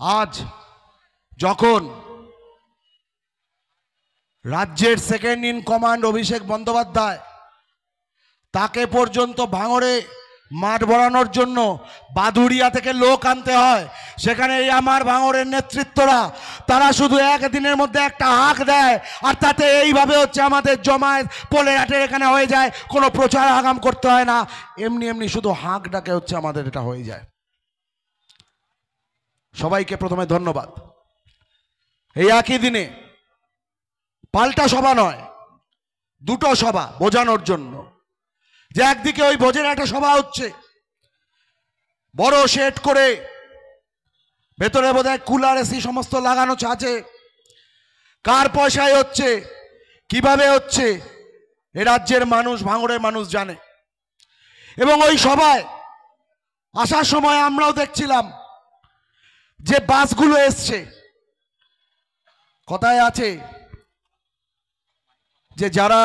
আজ যখন রাজ্যের second in command Abhishek Bandyopadhyay তাকে পর্যন্ত ভাঙড়ে মাঠ ভরানোর জন্য বাদুড়িয়া থেকে লোক আনতে হয়, সেখানে এই আমার ভাঙড়ের নেতৃত্বরা তারা শুধু একদিনের মধ্যে একটা হাঁক দেয়, আর তাতে এইভাবে হচ্ছে আমাদের জমায়েত পোলেরহাটের এখানে হয়ে যায়, কোনো প্রচার আগাম করতে হয় না, এমনি এমনি শুধু হাঁক ডাকে হচ্ছে আমাদের এটা হয়ে যায়। সবাইকে প্রথমে ধন্যবাদ। এই একই দিনে পাল্টা সভা নয়, দুটো সভা বোঝানোর জন্য যে একদিকে ওই ভোজের একটা সভা হচ্ছে বড় সেট করে, ভেতরে বোধহয় কুলার এসি সমস্ত লাগানো আছে, কার পয়সায় হচ্ছে কিভাবে হচ্ছে এ রাজ্যের মানুষ ভাঙড়ের মানুষ জানে। এবং ওই সভায় আসার সময় আমরাও দেখছিলাম যে বাসগুলো এসছে, কথায় আছে যে যারা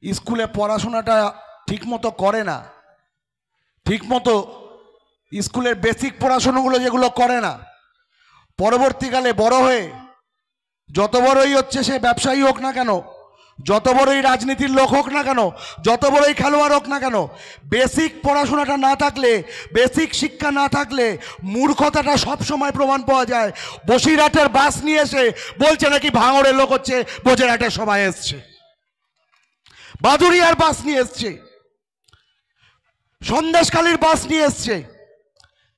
স্কুলে পড়াশোনাটা ঠিকমতো করে না, ঠিকমতো স্কুলের বেসিক পড়াশোনাগুলো যেগুলো করে না, পরবর্তীকালে বড় হয়ে যত বড়ই হচ্ছে সে ব্যবসায়ী হোক না কেন, যত বড়ই রাজনীতির লোক হোক না কেন, যত বড়ই খেলোয়াড় হোক না কেন, বেসিক পড়াশোনাটা না থাকলে, বেসিক শিক্ষা না থাকলে মূর্খতাটা সবসময় প্রমাণ পাওয়া যায়। বসিরহাটের বাস নিয়ে এসে বলছে নাকি ভাঙড়ের লোক হচ্ছে বসিরহাটের সবাই এসছে, বাদুড়িয়ার বাস নিয়ে এসছে, সন্দেশখালীর বাস নিয়ে এসছে,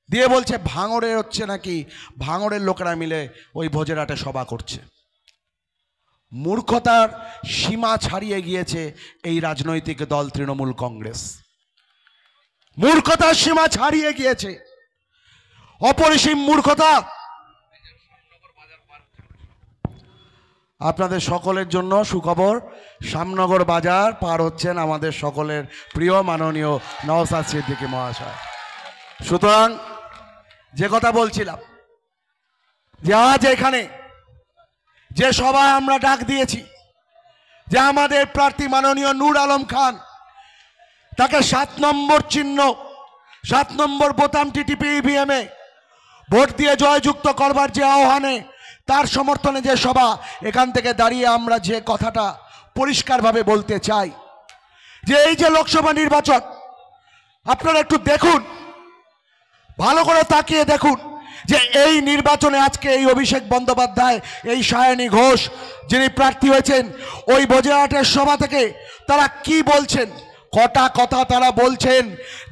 দিয়ে বলছে ভাঙড়ের হচ্ছে নাকি ভাঙড়ের লোকেরা মিলে ওই ভোজেরহাটে সভা করছে। মূর্খতার সীমা ছাড়িয়ে গিয়েছে এই রাজনৈতিক দল তৃণমূল কংগ্রেস, মূর্খতার সীমা ছাড়িয়ে গিয়েছে, অপরিসীম মূর্খতা। আপনাদের সকলের জন্য সুখবর, শ্যামনগর বাজার পার হচ্ছেন আমাদের সকলের প্রিয় মাননীয় নওশাদ সিদ্দিকী মহাশয়। সুতরাং যে কথা বলছিলাম যে আজ এখানে যে সভা আমরা ডাক দিয়েছি, যে আমাদের প্রার্থী মাননীয় নূর আলম খান, তাকে 7 নম্বর চিহ্ন 7 নম্বর বোতামটি টিপে ইভিএমে ভোট দিয়ে জয়যুক্ত করবার যে আহ্বানে, তার সমর্থনে যে সভা, এখান থেকে দাঁড়িয়ে আমরা যে কথাটা পরিষ্কারভাবে বলতে চাই যে এই যে লোকসভা নির্বাচন, আপনারা একটু দেখুন, ভালো করে তাকিয়ে দেখুন যে এই নির্বাচনে আজকে এই অভিষেক বন্দ্যোপাধ্যায়, এই সায়নী ঘোষ যিনি প্রার্থী হয়েছেন, ওই বসিরহাটের সভা থেকে তারা কি বলছেন, কটা কথা তারা বলছেন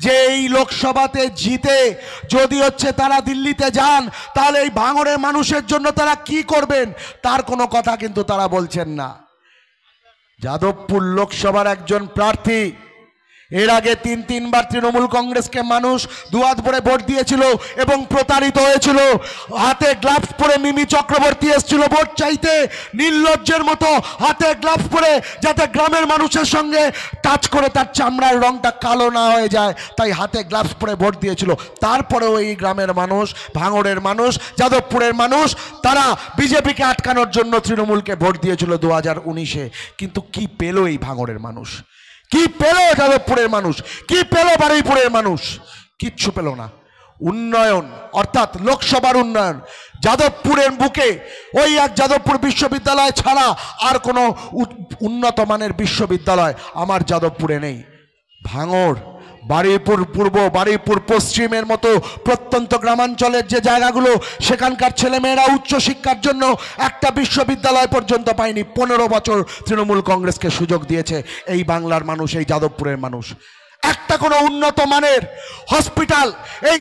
যে এই লোকসভাতে জিতে যদি হচ্ছে তারা দিল্লিতে যান তাহলে এই ভাঙড়ের মানুষের জন্য তারা কি করবেন, তার কোনো কথা কিন্তু তারা বলছেন না। যাদবপুর লোকসভার একজন প্রার্থী, এর আগে 3বার তৃণমূল কংগ্রেসকে মানুষ দুহাত ভরে ভোট দিয়েছিল এবং প্রতারিত হয়েছিল। হাতে গ্লাভস পরে মিমি চক্রবর্তী এসেছিল ভোট চাইতে, নির্লজ্জের মতো হাতে গ্লাভস পরে, যাতে গ্রামের মানুষের সঙ্গে টাচ করে তার চামড়ার রংটা কালো না হয়ে যায়, তাই হাতে গ্লাভস পরে ভোট দিয়েছিল। তারপরেও এই গ্রামের মানুষ, ভাঙড়ের মানুষ, যাদবপুরের মানুষ, তারা বিজেপিকে আটকানোর জন্য তৃণমূলকে ভোট দিয়েছিল 2019-এ। কিন্তু কি পেল এই ভাঙড়ের মানুষ, কি পেল যাদবপুরের মানুষ, কি পেল বারুইপুরের মানুষ? কিচ্ছু পেল না। উন্নয়ন অর্থাৎ লোকসভার উন্নয়ন, যাদবপুরের বুকে ওই এক যাদবপুর বিশ্ববিদ্যালয় ছাড়া আর কোনো উন্নত মানের বিশ্ববিদ্যালয় আমার যাদবপুরে নেই। ভাঙড়, বারুইপুর পূর্ব, বারুইপুর পশ্চিমের মতো প্রত্যন্ত গ্রামাঞ্চলের যে জায়গাগুলো, সেখানকার ছেলেমেয়েরা উচ্চশিক্ষার জন্য একটা বিশ্ববিদ্যালয় পর্যন্ত পায়নি। 15 বছর তৃণমূল কংগ্রেসকে সুযোগ দিয়েছে এই বাংলার মানুষ, এই যাদবপুরের মানুষ। একটা কোনো উন্নত মানের হসপিটাল এই